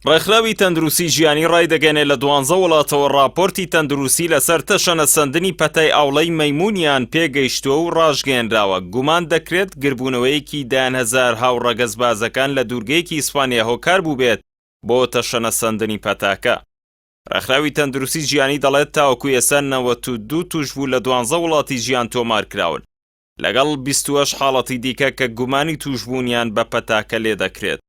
ڕێکخراوی تەندروستی ژیانی ڕایدەگەنێت لە 12 وڵاتەوە راپۆرتی تەندروستی لەسەر تەشەنەسەندنی پەتای ئاوڵەی مەیمونیان پێگەیشتووە و ڕاژگەیەنراوە. گومان دەکرێت گربوونەوەیەکی 10,000 هاوڕەگەز بازەکان لە دوورگەیەکی ئیسپانیا هۆکار بوو بێت بۆ تەشەنەسەندنی پەتاکە. ڕێکخراوی تەندروستی ژیانی دەڵێت تاوەکو ئێستا 92 توشبوو لە 12 وڵاتی ژیان تۆمار کراون، لەگەڵ 28 حاڵەتی دیکە کە گومانی توشبوونیان بە پەتاکە لێ دەکرێت.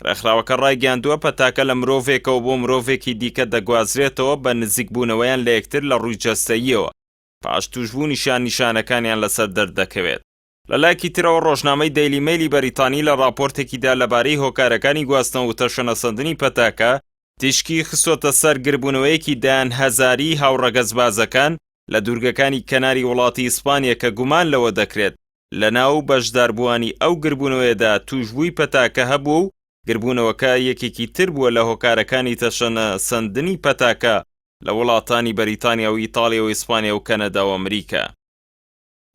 ڕێکخراوەکە ڕایگەیاندووە پەتاکە لە مرۆڤێکەوە بۆ مرۆڤێکی دیکە دەگوازرێتەوە بە نزیکبوونەوەیان لە یەکتر لە ڕووی جەستەییەوە، پاش توشبوونیشان نیشانەکانیان لەسەر دەردەکەوێت. لەلایەکی ترەوە ڕۆژنامەی دەیلی مەیلی بەریتانی لە راپۆرتێکیدا لەبارەی هۆکارەکانی گواستنەوە و تەشەنەسەندنی پەتاکە تیشکی خستۆتە سەر گربوونەوەیەکی 10,000 هاوڕەگەز بازەکان لە دوورگەکانی کەناری وڵاتی ئیسپانیا کە گومان لەوە دەکرێت لە ناو بەشداربووانی ئەو گربوونەوەیەدا توشبووی پەتاکە هەبوو و گربوونەوەکە یەکێکی تر بووە لە هۆکارەکانی تەشەنەسەندنی پەتاکە لە وڵاتانی بەریتانیا و ئیتاڵیا و ئیسپانیا و کەنەدا و ئەمریکا.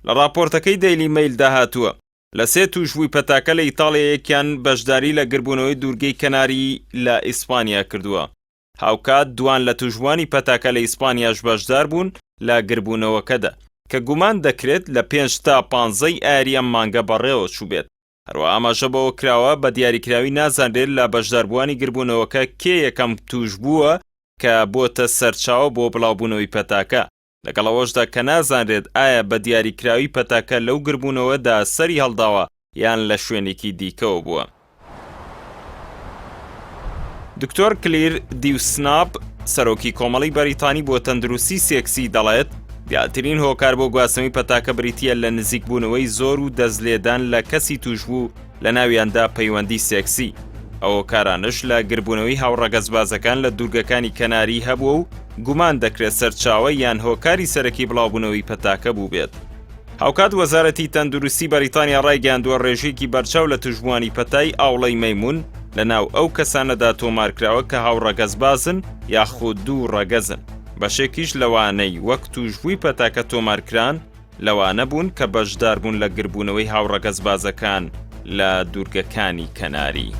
لە راپۆرتەکەی دەیلی مەیل داهاتووە لە 3 توشبووی پەتاکە لە ئیتاڵیا یەکیان بەشداری لە گربوونەوەی دوورگەی کەناری لە ئیسپانیا کردووە. هاوکات دوان لە توشبووانی پەتاکە لە ئیسپانیاش بەشدار بوون لە گربوونەوەکەدا کە گومان دەکرێت لە 5 تا 15 ئایاری ئەم مانگە بەڕێوە چوو بێت. هەروە ئاماژە بەوە کراوە بە دیاریکراوی نازانرێت لە بەشداربووانی گربوونەوەکە کێ یەکەم توشبووە کە بۆتە سەرچاوە بۆ بڵاوبوونەوەی پەتاکە، لەگەڵەوەشدا کە نازانرێت ئایا بە دیاریکراوی پەتاکە لەو گربوونەوەدا سەری هەڵداوە یان لە شوێنێکی دیکەوە بووە. دکتۆر کلیر دیوسناپ سەرۆکی کۆمەڵی بەریتانی بۆ تەندروستی سێکسی دەڵێت دیاترین هۆکار بۆ گواستنەوەی پەتاکە بریتیە لە نزیکبوونەوەی زۆر و دەستلێدان لە کەسی توشبوو لە ناویاندا پەیوەندی سێکسی. ئەو کارانش لە گربوونەوەی هاوڕەگەز بازەکان لە دوورگەکانی کەناری هەبووە و گومان دەکرێت سەرچاوە یان هۆکاری سەرەکی بڵاوبوونەوەی پەتاکە بوو بێت. هاوکات وەزارەتی تەندروستی بەریتانیا ڕایگەیاندووە ڕێژەیەکی بەرچاو لە توشبووانی پەتای ئاوڵەی مەیمون لە ناو ئەو کەسانەدا تۆمارکراوە کە هاوڕەگەز بازن یاخود دوو ڕەگەزن. بەشێکیش لەوانەی وەک توشبووی پەتاکە تۆمارکران لەوانە بوون کە بەشدار بوون لە گربوونەوەی هاوڕەگەز بازەکان لە دوورگەکانی کەناری.